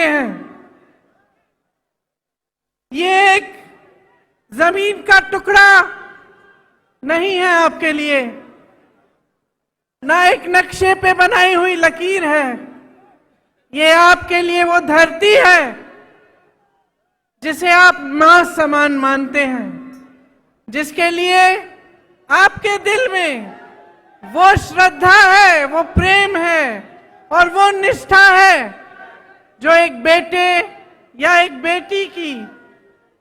हैं। ये एक जमीन का टुकड़ा नहीं है आपके लिए, ना एक नक्शे पे बनाई हुई लकीर है। ये आपके लिए वो धरती है जिसे आप मां समान मानते हैं, जिसके लिए आपके दिल में वो श्रद्धा है, वो प्रेम है और वो निष्ठा है जो एक बेटे या एक बेटी की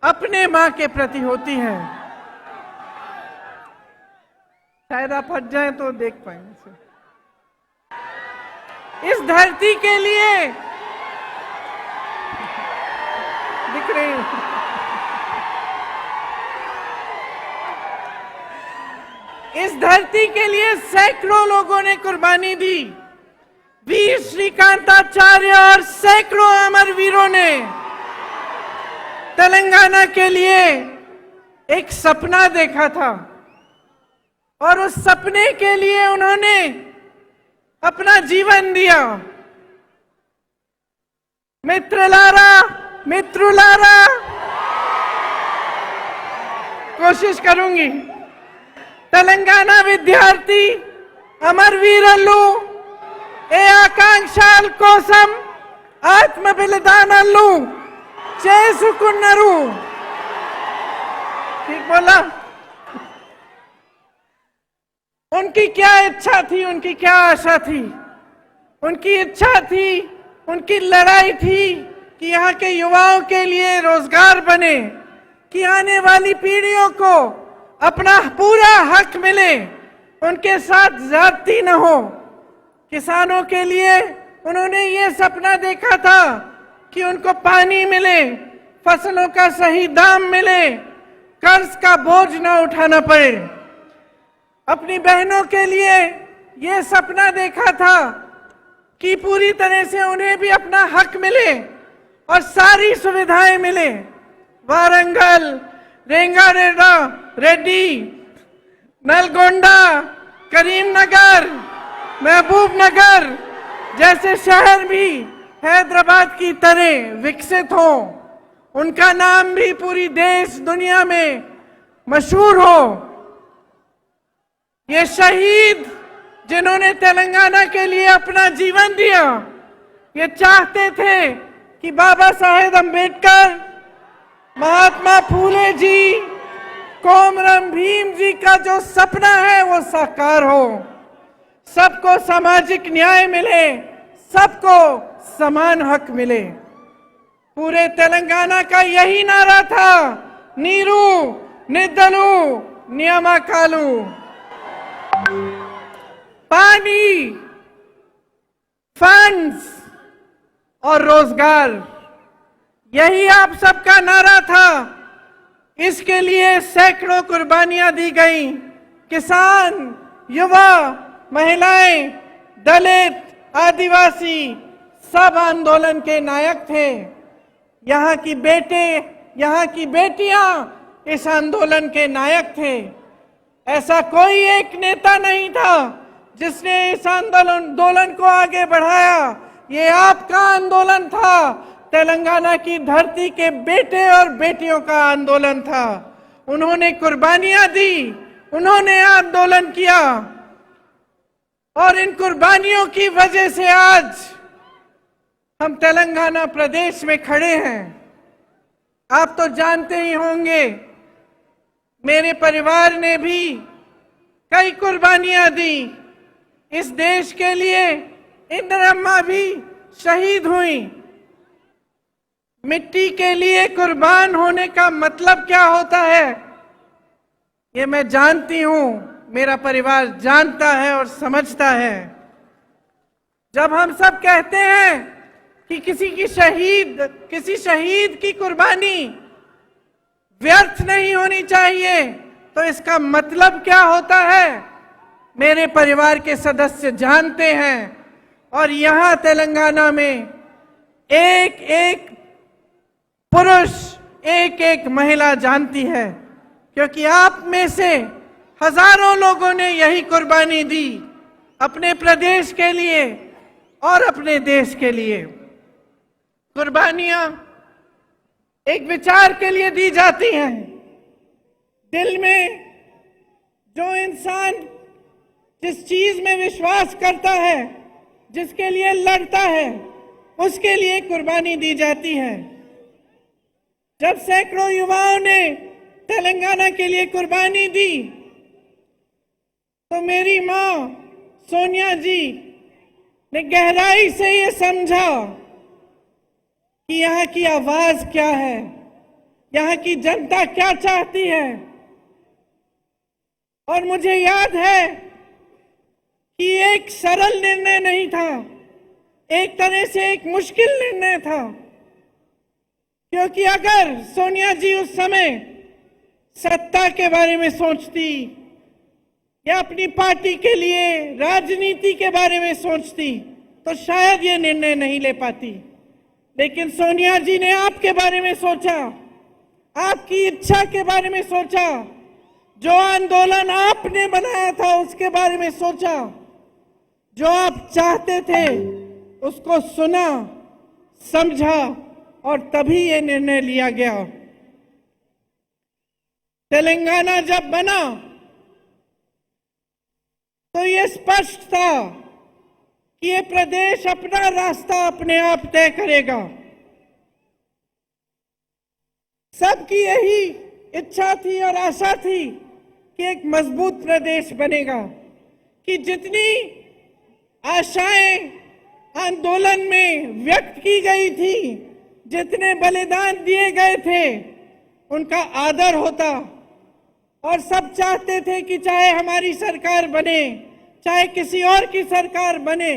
अपने मां के प्रति होती है। शायद आप हट जाएं तो देख पाएंगे। इस धरती के लिए दिख रही हूं। इस धरती के लिए सैकड़ों लोगों ने कुर्बानी दी। वीर श्रीकांताचार्य और सैकड़ों अमरवीरों ने तेलंगाना के लिए एक सपना देखा था और उस सपने के लिए उन्होंने अपना जीवन दिया। मित्रुलारा कोशिश करूंगी। तेलंगाना विद्यार्थी అమరవీరులు ఏ ఆకాంక్షల కోసం ఆత్మ బలిదానాలు చేసుకున్నారు। ठीक बोला? उनकी क्या इच्छा थी, उनकी क्या आशा थी? उनकी इच्छा थी, उनकी लड़ाई थी कि यहाँ के युवाओं के लिए रोजगार बने, कि आने वाली पीढ़ियों को अपना पूरा हक मिले, उनके साथ ज्यादती न हो। किसानों के लिए उन्होंने ये सपना देखा था कि उनको पानी मिले, फसलों का सही दाम मिले, कर्ज का बोझ न उठाना पड़े। अपनी बहनों के लिए ये सपना देखा था कि पूरी तरह से उन्हें भी अपना हक मिले और सारी सुविधाएं मिले। वारंगल, रेंगारेड्डी, नलगोंडा, करीमनगर, महबूबनगर जैसे शहर भी हैदराबाद की तरह विकसित हो, उनका नाम भी पूरी देश दुनिया में मशहूर हो। ये शहीद जिन्होंने तेलंगाना के लिए अपना जीवन दिया, ये चाहते थे कि बाबा साहेब अम्बेडकर, महात्मा फूले जी, कोमरम भीम जी का जो सपना है वो साकार हो, सबको सामाजिक न्याय मिले, सबको समान हक मिले। पूरे तेलंगाना का यही नारा था, नीरू निधनु नियमकालू। पानी, फंड्स और रोजगार, यही आप सबका नारा था। इसके लिए सैकड़ों कुर्बानियां दी गई। किसान, युवा, महिलाएं, दलित, आदिवासी सब आंदोलन के नायक थे। यहाँ की बेटियां इस आंदोलन के नायक थे। ऐसा कोई एक नेता नहीं था जिसने इस आंदोलन को आगे बढ़ाया। ये आपका आंदोलन था, तेलंगाना की धरती के बेटे और बेटियों का आंदोलन था। उन्होंने कुर्बानियां दी, उन्होंने आंदोलन किया और इन कुर्बानियों की वजह से आज हम तेलंगाना प्रदेश में खड़े हैं। आप तो जानते ही होंगे, मेरे परिवार ने भी कई कुर्बानियां दी इस देश के लिए। इंदिरा भी शहीद हुई। मिट्टी के लिए कुर्बान होने का मतलब क्या होता है, ये मैं जानती हूं, मेरा परिवार जानता है और समझता है। जब हम सब कहते हैं कि किसी शहीद की कुर्बानी व्यर्थ नहीं होनी चाहिए, तो इसका मतलब क्या होता है, मेरे परिवार के सदस्य जानते हैं। और यहां तेलंगाना में एक एक पुरुष, एक एक महिला जानती है, क्योंकि आप में से हजारों लोगों ने यही कुर्बानी दी अपने प्रदेश के लिए और अपने देश के लिए। कुर्बानियां एक विचार के लिए दी जाती हैं। दिल में जो इंसान जिस चीज में विश्वास करता है, जिसके लिए लड़ता है, उसके लिए कुर्बानी दी जाती है। जब सैकड़ों युवाओं ने तेलंगाना के लिए कुर्बानी दी, तो मेरी मां सोनिया जी ने गहराई से ये समझा कि यहाँ की आवाज क्या है, यहाँ की जनता क्या चाहती है। और मुझे याद है कि एक सरल निर्णय नहीं था, एक तरह से एक मुश्किल निर्णय था, क्योंकि अगर सोनिया जी उस समय सत्ता के बारे में सोचती या अपनी पार्टी के लिए राजनीति के बारे में सोचती तो शायद ये निर्णय नहीं ले पाती। लेकिन सोनिया जी ने आपके बारे में सोचा, आपकी इच्छा के बारे में सोचा, जो आंदोलन आपने बनाया था उसके बारे में सोचा, जो आप चाहते थे उसको सुना, समझा और तभी ये निर्णय लिया गया। तेलंगाना जब बना तो ये स्पष्ट था कि ये प्रदेश अपना रास्ता अपने आप तय करेगा। सबकी यही इच्छा थी और आशा थी कि एक मजबूत प्रदेश बनेगा, कि जितनी आशाएं आंदोलन में व्यक्त की गई थी, जितने बलिदान दिए गए थे, उनका आदर होता। और सब चाहते थे कि चाहे हमारी सरकार बने, चाहे किसी और की सरकार बने,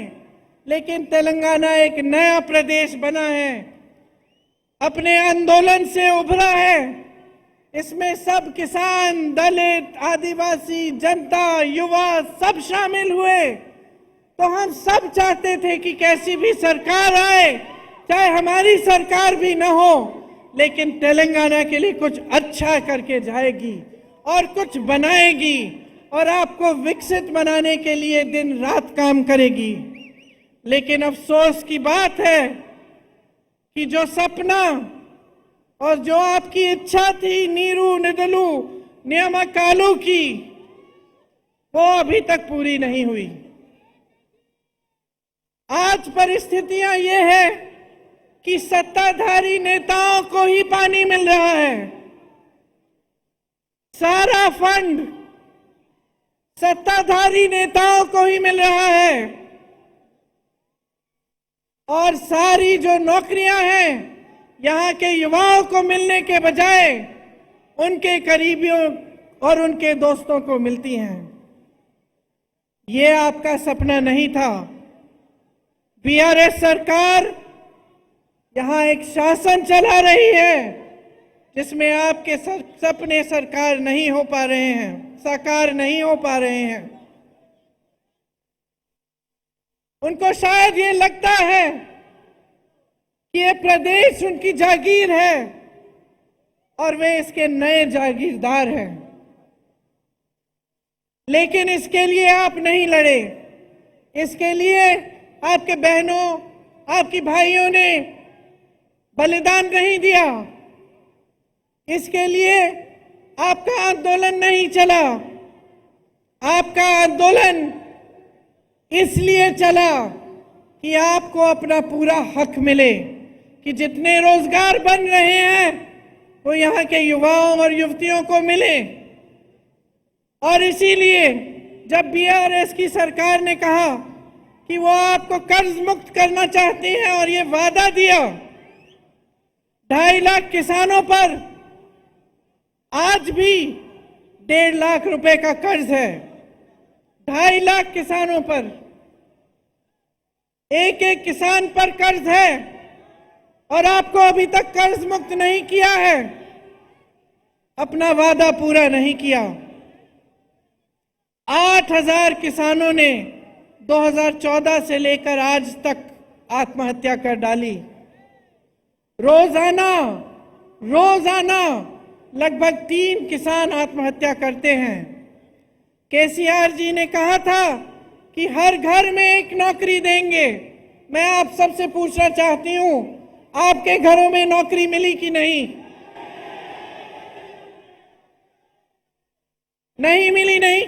लेकिन तेलंगाना एक नया प्रदेश बना है, अपने आंदोलन से उभरा है। इसमें सब किसान, दलित, आदिवासी, जनता, युवा सब शामिल हुए। तो हम सब चाहते थे कि कैसी भी सरकार आए, चाहे हमारी सरकार भी न हो, लेकिन तेलंगाना के लिए कुछ अच्छा करके जाएगी और कुछ बनाएगी और आपको विकसित बनाने के लिए दिन रात काम करेगी। लेकिन अफसोस की बात है कि जो सपना और जो आपकी इच्छा थी नीरू निदलू नियामकालू की, वो अभी तक पूरी नहीं हुई। आज परिस्थितियां ये है कि सत्ताधारी नेताओं को ही पानी मिल रहा है। सारा फंड सत्ताधारी नेताओं को ही मिल रहा है और सारी जो नौकरियां हैं यहाँ के युवाओं को मिलने के बजाय उनके करीबियों और उनके दोस्तों को मिलती हैं। ये आपका सपना नहीं था। बीआरएस सरकार यहाँ एक शासन चला रही है जिसमें आपके सपने सरकार नहीं हो पा रहे हैं, साकार नहीं हो पा रहे हैं। उनको शायद ये लगता है कि ये प्रदेश उनकी जागीर है और वे इसके नए जागीरदार हैं। लेकिन इसके लिए आप नहीं लड़े, इसके लिए आपके बहनों, आपकी भाइयों ने बलिदान नहीं दिया, इसके लिए आपका आंदोलन नहीं चला। आपका आंदोलन इसलिए चला कि आपको अपना पूरा हक मिले, कि जितने रोजगार बन रहे हैं वो यहाँ के युवाओं और युवतियों को मिले। और इसीलिए जब बीआरएस की सरकार ने कहा कि वो आपको कर्ज मुक्त करना चाहती है और ये वादा दिया, 2.5 लाख किसानों पर आज भी 1.5 लाख रुपए का कर्ज है। 2.5 लाख किसानों पर, एक एक किसान पर कर्ज है और आपको अभी तक कर्ज मुक्त नहीं किया है, अपना वादा पूरा नहीं किया। 8,000 किसानों ने 2014 से लेकर आज तक आत्महत्या कर डाली। रोजाना लगभग 3 किसान आत्महत्या करते हैं। केसीआर जी ने कहा था कि हर घर में एक नौकरी देंगे। मैं आप सबसे पूछना चाहती हूं, आपके घरों में नौकरी मिली कि नहीं? नहीं मिली। नहीं,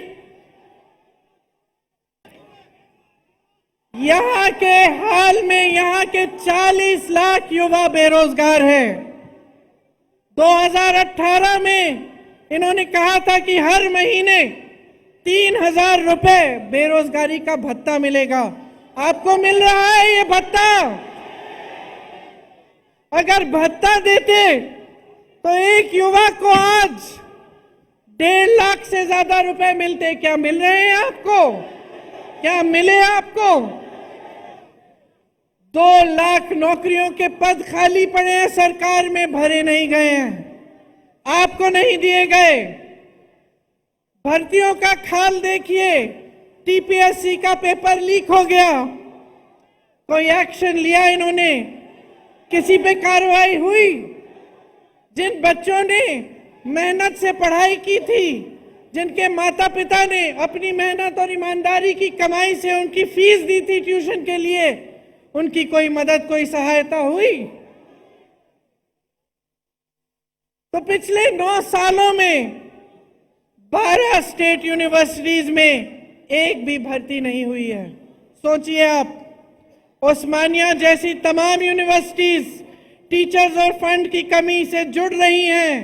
यहाँ के हाल में यहाँ के 40 लाख युवा बेरोजगार हैं। 2018 में इन्होंने कहा था कि हर महीने 3,000 रुपए बेरोजगारी का भत्ता मिलेगा। आपको मिल रहा है ये भत्ता? अगर भत्ता देते तो एक युवा को आज 1.5 लाख से ज्यादा रुपए मिलते। क्या मिल रहे हैं आपको? क्या मिले आपको? 2 लाख नौकरियों के पद खाली पड़े हैं, सरकार में भरे नहीं गए हैं, आपको नहीं दिए गए। भर्तियों का खाल देखिए, टीपीएससी का पेपर लीक हो गया, कोई एक्शन लिया इन्होंने? किसी पे कार्रवाई हुई? जिन बच्चों ने मेहनत से पढ़ाई की थी, जिनके माता पिता ने अपनी मेहनत और ईमानदारी की कमाई से उनकी फीस दी थी ट्यूशन के लिए, उनकी कोई मदद, कोई सहायता हुई? तो पिछले 9 सालों में 12 स्टेट यूनिवर्सिटीज में एक भी भर्ती नहीं हुई है। सोचिए आप, ओस्मानिया जैसी तमाम यूनिवर्सिटीज टीचर्स और फंड की कमी से जुड़ रही हैं।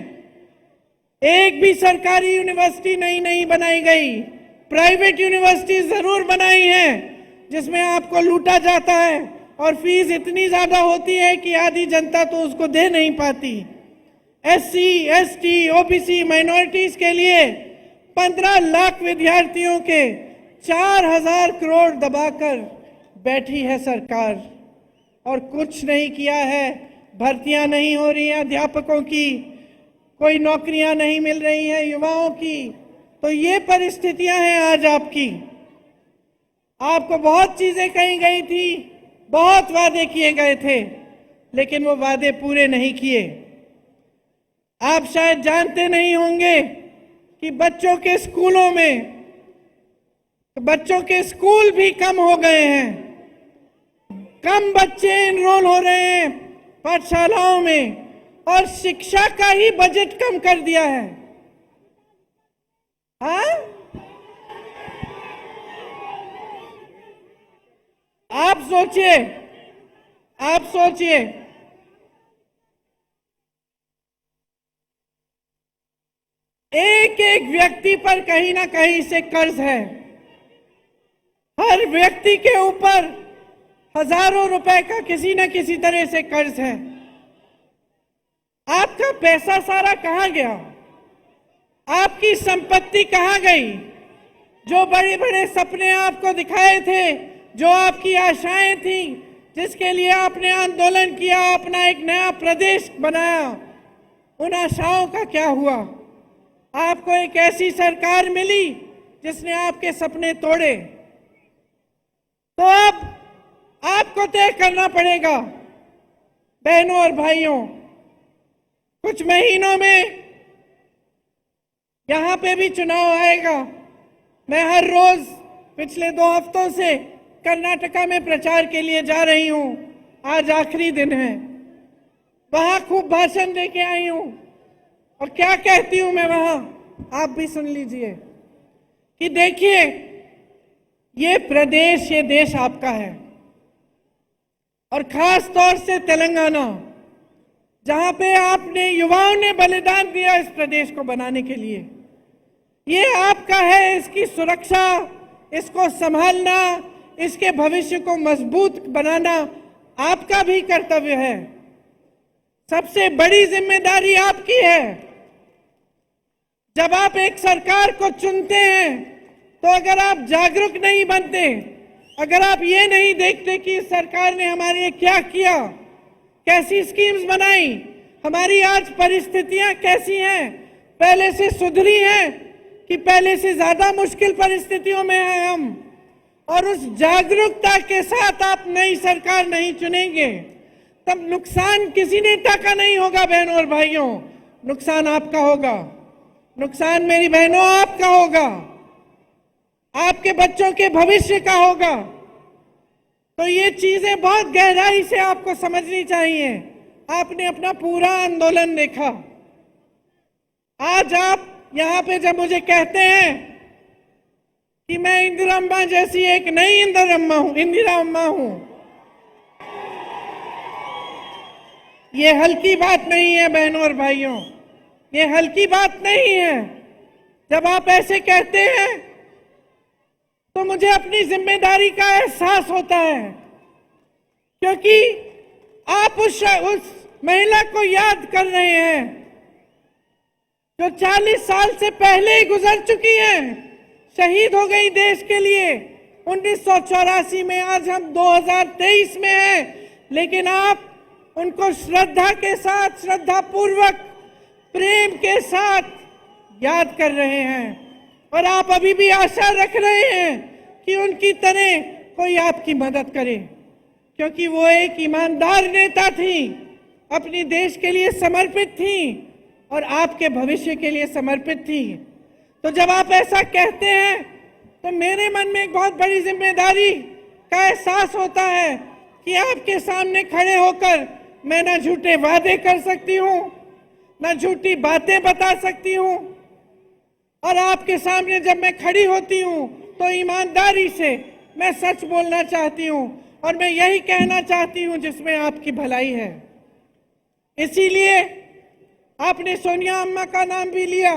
एक भी सरकारी यूनिवर्सिटी नहीं बनाई गई। प्राइवेट यूनिवर्सिटी जरूर बनाई है जिसमें आपको लूटा जाता है और फीस इतनी ज्यादा होती है कि आधी जनता तो उसको दे नहीं पाती। एससी, एसटी, ओबीसी, माइनॉरिटीज के लिए 15 लाख विद्यार्थियों के 4,000 करोड़ दबाकर बैठी है सरकार और कुछ नहीं किया है। भर्तियां नहीं हो रही हैं अध्यापकों की, कोई नौकरियां नहीं मिल रही हैं युवाओं की। तो ये परिस्थितियां हैं आज आपकी। आपको बहुत चीजें कही गई थी, बहुत वादे किए गए थे, लेकिन वो वादे पूरे नहीं किए। आप शायद जानते नहीं होंगे कि बच्चों के स्कूलों में, बच्चों के स्कूल भी कम हो गए हैं। कम बच्चे एनरोल हो रहे हैं पाठशालाओं में और शिक्षा का ही बजट कम कर दिया है। हाँ? आप सोचिए, आप सोचिए, एक एक व्यक्ति पर कहीं ना कहीं से कर्ज है। हर व्यक्ति के ऊपर हजारों रुपए का किसी न किसी तरह से कर्ज है। आपका पैसा सारा कहां गया? आपकी संपत्ति कहां गई? जो बड़े बड़े सपने आपको दिखाए थे, जो आपकी आशाएं थी, जिसके लिए आपने आंदोलन किया, अपना एक नया प्रदेश बनाया, उन आशाओं का क्या हुआ? आपको एक ऐसी सरकार मिली जिसने आपके सपने तोड़े। तो अब आपको तय करना पड़ेगा बहनों और भाइयों, कुछ महीनों में यहां पे भी चुनाव आएगा। मैं हर रोज पिछले 2 हफ्तों से कर्नाटका में प्रचार के लिए जा रही हूं। आज आखिरी दिन है। वहां खूब भाषण देके आई हूं और क्या कहती हूं मैं वहां, आप भी सुन लीजिए कि देखिए, ये प्रदेश, ये देश आपका है और खास तौर से तेलंगाना, जहां पे आपने, युवाओं ने बलिदान दिया इस प्रदेश को बनाने के लिए, ये आपका है। इसकी सुरक्षा, इसको संभालना, इसके भविष्य को मजबूत बनाना आपका भी कर्तव्य है। सबसे बड़ी जिम्मेदारी आपकी है। जब आप एक सरकार को चुनते हैं तो अगर आप जागरूक नहीं बनते, अगर आप ये नहीं देखते कि इस सरकार ने हमारे लिए क्या किया, कैसी स्कीम्स बनाई, हमारी आज परिस्थितियां कैसी हैं, पहले से सुधरी हैं कि पहले से ज्यादा मुश्किल परिस्थितियों में हैं हम, और उस जागरूकता के साथ आप नई सरकार नहीं चुनेंगे, तब नुकसान किसी नेता का नहीं होगा बहनों और भाइयों, नुकसान आपका होगा। नुकसान मेरी बहनों आपका होगा, आपके बच्चों के भविष्य का होगा। तो ये चीजें बहुत गहराई से आपको समझनी चाहिए। आपने अपना पूरा आंदोलन देखा। आज आप यहाँ पे जब मुझे कहते हैं कि मैं इंदिरा अम्मा जैसी एक नई इंदिरा अम्मा हूं, ये हल्की बात नहीं है बहनों और भाइयों, ये हल्की बात नहीं है। जब आप ऐसे कहते हैं तो मुझे अपनी जिम्मेदारी का एहसास होता है, क्योंकि आप उस महिला को याद कर रहे हैं जो 40 साल से पहले ही गुजर चुकी हैं, शहीद हो गई देश के लिए 1984 में। आज हम 2023 में हैं, लेकिन आप उनको श्रद्धा के साथ, श्रद्धा पूर्वक, प्रेम के साथ याद कर रहे हैं। और आप अभी भी आशा रख रहे हैं कि उनकी तरह कोई आपकी मदद करे, क्योंकि वो एक ईमानदार नेता थी, अपनी देश के लिए समर्पित थी और आपके भविष्य के लिए समर्पित थी। तो जब आप ऐसा कहते हैं तो मेरे मन में एक बहुत बड़ी जिम्मेदारी का एहसास होता है कि आपके सामने खड़े होकर मैं ना झूठे वादे कर सकती हूँ, ना झूठी बातें बता सकती हूँ, और आपके सामने जब मैं खड़ी होती हूँ तो ईमानदारी से मैं सच बोलना चाहती हूँ और मैं यही कहना चाहती हूँ जिसमें आपकी भलाई है। इसीलिए आपने सोनिया अम्मा का नाम भी लिया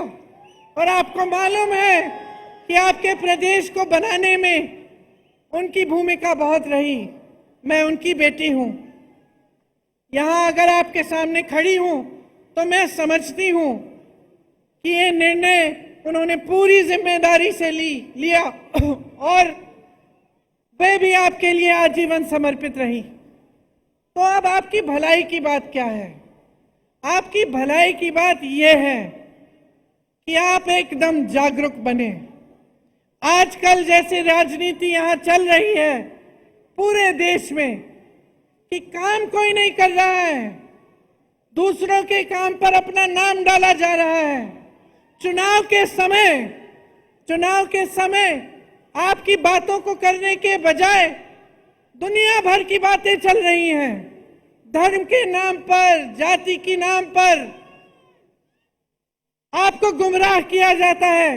और आपको मालूम है कि आपके प्रदेश को बनाने में उनकी भूमिका बहुत रही। मैं उनकी बेटी हूँ, यहाँ अगर आपके सामने खड़ी हूँ तो मैं समझती हूँ कि ये निर्णय उन्होंने पूरी जिम्मेदारी से लिया और वे भी आपके लिए आजीवन समर्पित रही। तो अब आपकी भलाई की बात क्या है? आपकी भलाई की बात यह है कि आप एकदम जागरूक बने। आजकल जैसे राजनीति यहाँ चल रही है पूरे देश में कि काम कोई नहीं कर रहा है, दूसरों के काम पर अपना नाम डाला जा रहा है। चुनाव के समय आपकी बातों को करने के बजाय दुनिया भर की बातें चल रही हैं। धर्म के नाम पर, जाति के नाम पर आपको गुमराह किया जाता है,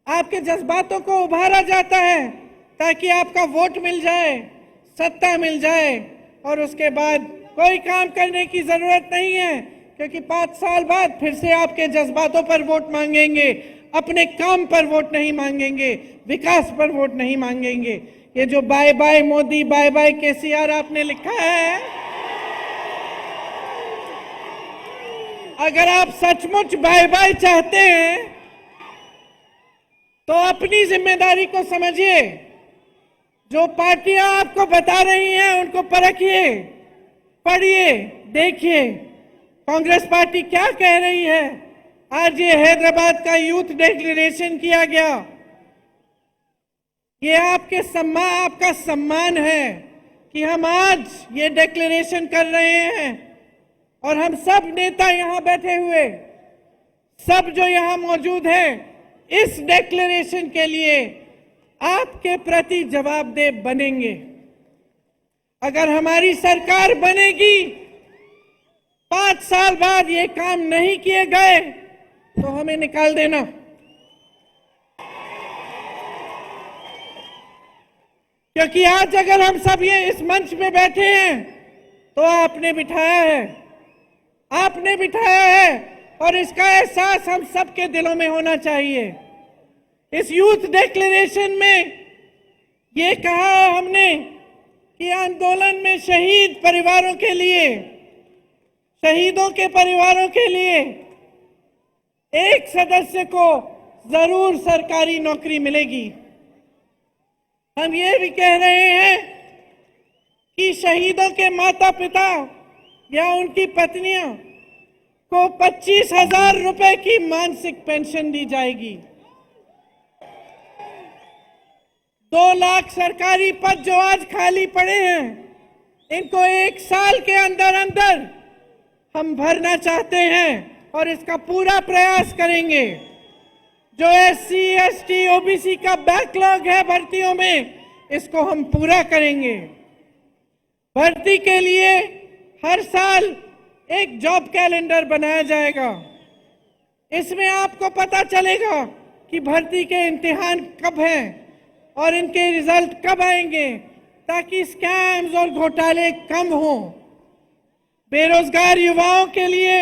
आपके जज्बातों को उभारा जाता है ताकि आपका वोट मिल जाए, सत्ता मिल जाए, और उसके बाद कोई काम करने की जरूरत नहीं है, क्योंकि 5 साल बाद फिर से आपके जज्बातों पर वोट मांगेंगे, अपने काम पर वोट नहीं मांगेंगे, विकास पर वोट नहीं मांगेंगे। ये जो bye bye Modi, bye bye KCR आपने लिखा है, अगर आप सचमुच बाय बाय चाहते हैं तो अपनी जिम्मेदारी को समझिए। जो पार्टियां आपको बता रही हैं उनको परखिए, पढ़िए, देखिए कांग्रेस पार्टी क्या कह रही है। आज ये हैदराबाद का यूथ डिक्लेरेशन किया गया, ये आपका सम्मान है कि हम आज ये डिक्लेरेशन कर रहे हैं। और हम सब नेता यहाँ बैठे हुए, सब जो यहाँ मौजूद हैं, इस डिक्लेरेशन के लिए आपके प्रति जवाबदेह बनेंगे। अगर हमारी सरकार बनेगी, 5 साल बाद ये काम नहीं किए गए तो हमें निकाल देना। क्योंकि आज अगर हम सब ये इस मंच में बैठे हैं तो आपने बिठाया है और इसका एहसास हम सबके दिलों में होना चाहिए। इस यूथ डिक्लेरेशन में ये कहा हमने कि आंदोलन में शहीदों के परिवारों के लिए एक सदस्य को जरूर सरकारी नौकरी मिलेगी। हम ये भी कह रहे हैं कि शहीदों के माता पिता या उनकी पत्नियों को 25,000 रुपए की मासिक पेंशन दी जाएगी। 2 लाख सरकारी पद जो आज खाली पड़े हैं, इनको 1 साल के अंदर हम भरना चाहते हैं और इसका पूरा प्रयास करेंगे। जो SC, ST, OBC का बैकलॉग है भर्तियों में, इसको हम पूरा करेंगे। भर्ती के लिए हर साल एक जॉब कैलेंडर बनाया जाएगा। इसमें आपको पता चलेगा कि भर्ती के इम्तिहान कब हैं और इनके रिजल्ट कब आएंगे, ताकि स्कैम्स और घोटाले कम हों। बेरोजगार युवाओं के लिए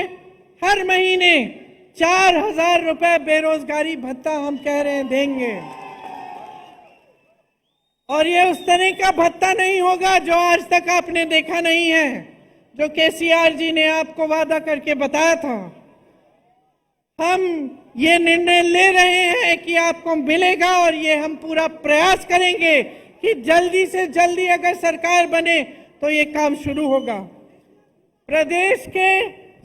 हर महीने 4,000 रुपए बेरोजगारी भत्ता हम कह रहे हैं देंगे। और ये उस तरह का भत्ता नहीं होगा जो आज तक आपने देखा नहीं है, जो केसीआर जी ने आपको वादा करके बताया था। हम ये निर्णय ले रहे हैं कि आपको मिलेगा, और ये हम पूरा प्रयास करेंगे कि जल्दी से जल्दी अगर सरकार बने तो ये काम शुरू होगा। प्रदेश के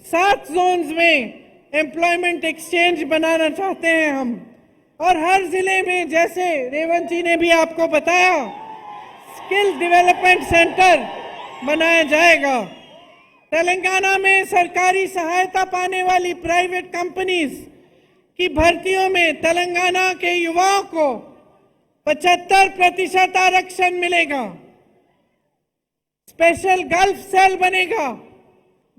7 जोन्स में एम्प्लॉयमेंट एक्सचेंज बनाना चाहते हैं हम, और हर जिले में, जैसे रेवंत जी ने भी आपको बताया, स्किल डेवलपमेंट सेंटर बनाया जाएगा। तेलंगाना में सरकारी सहायता पाने वाली प्राइवेट कंपनीज की भर्तियों में तेलंगाना के युवाओं को 75% आरक्षण मिलेगा। स्पेशल गल्फ सेल बनेगा,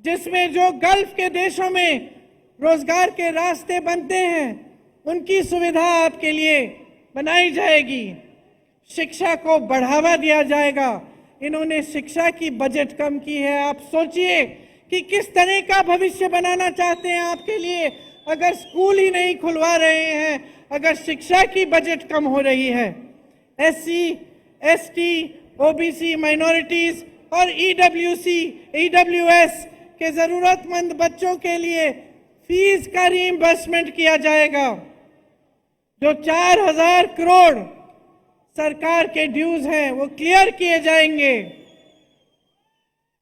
जिसमें जो गल्फ के देशों में रोजगार के रास्ते बनते हैं उनकी सुविधा आपके लिए बनाई जाएगी। शिक्षा को बढ़ावा दिया जाएगा। इन्होंने शिक्षा की बजट कम की है। आप सोचिए कि किस तरह का भविष्य बनाना चाहते हैं आपके लिए, अगर स्कूल ही नहीं खुलवा रहे हैं, अगर शिक्षा की बजट कम हो रही है। SC, ST, OBC, माइनॉरिटीज और EWS के जरूरतमंद बच्चों के लिए फीस का रीइंबर्समेंट किया जाएगा। जो 4,000 करोड़ सरकार के ड्यूज हैं वो क्लियर किए जाएंगे।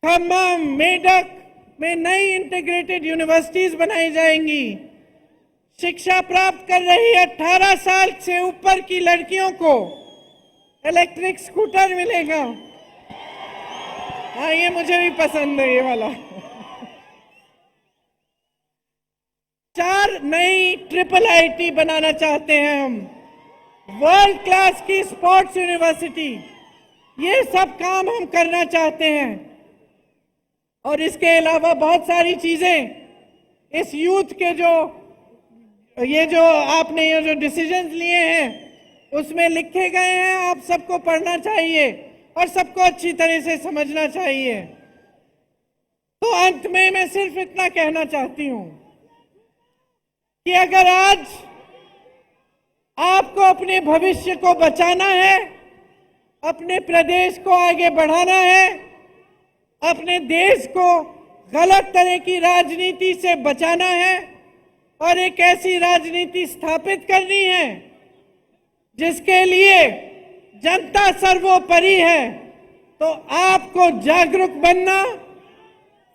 खम्भम, मेडक में नई इंटीग्रेटेड यूनिवर्सिटीज बनाई जाएंगी। शिक्षा प्राप्त कर रही 18 साल से ऊपर की लड़कियों को इलेक्ट्रिक स्कूटर मिलेगा। हाँ, ये मुझे भी पसंद है, ये वाला। 4 नई IIIT बनाना चाहते हैं हम। वर्ल्ड क्लास की स्पोर्ट्स यूनिवर्सिटी, ये सब काम हम करना चाहते हैं। और इसके अलावा बहुत सारी चीजें इस यूथ के जो आपने ये जो डिसीजंस लिए हैं उसमें लिखे गए हैं। आप सबको पढ़ना चाहिए और सबको अच्छी तरह से समझना चाहिए। तो अंत में मैं सिर्फ इतना कहना चाहती हूं कि अगर आज आपको अपने भविष्य को बचाना है, अपने प्रदेश को आगे बढ़ाना है, अपने देश को गलत तरह की राजनीति से बचाना है और एक ऐसी राजनीति स्थापित करनी है जिसके लिए जनता सर्वोपरि है, तो आपको जागरूक बनना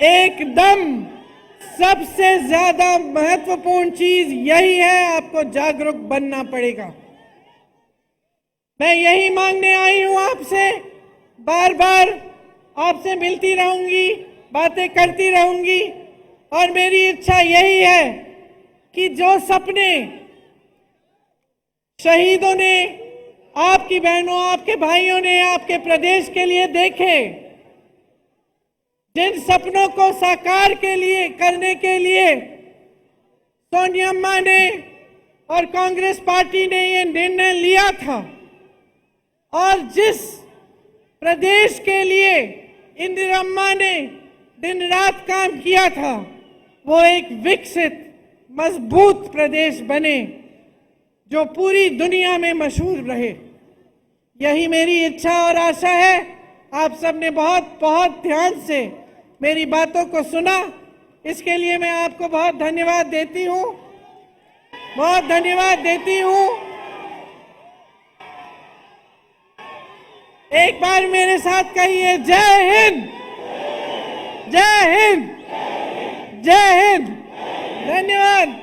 एकदम सबसे ज्यादा महत्वपूर्ण चीज यही है। आपको जागरूक बनना पड़ेगा। मैं यही मांगने आई हूं आपसे, बार बार आपसे मिलती रहूंगी, बातें करती रहूंगी, और मेरी इच्छा यही है कि जो सपने शहीदों ने, आपकी बहनों, आपके भाइयों ने आपके प्रदेश के लिए देखे, जिन सपनों को साकार करने के लिए सोनिया ने और कांग्रेस पार्टी ने ये निर्णय लिया था, और जिस प्रदेश के लिए इंदिरा अम्मा ने दिन रात काम किया था, वो एक विकसित मजबूत प्रदेश बने जो पूरी दुनिया में मशहूर रहे। यही मेरी इच्छा और आशा है। आप सबने बहुत बहुत ध्यान से मेरी बातों को सुना, इसके लिए मैं आपको बहुत धन्यवाद देती हूँ, बहुत धन्यवाद देती हूँ। एक बार मेरे साथ कहिए, जय हिंद, जय हिंद, जय हिंद। धन्यवाद।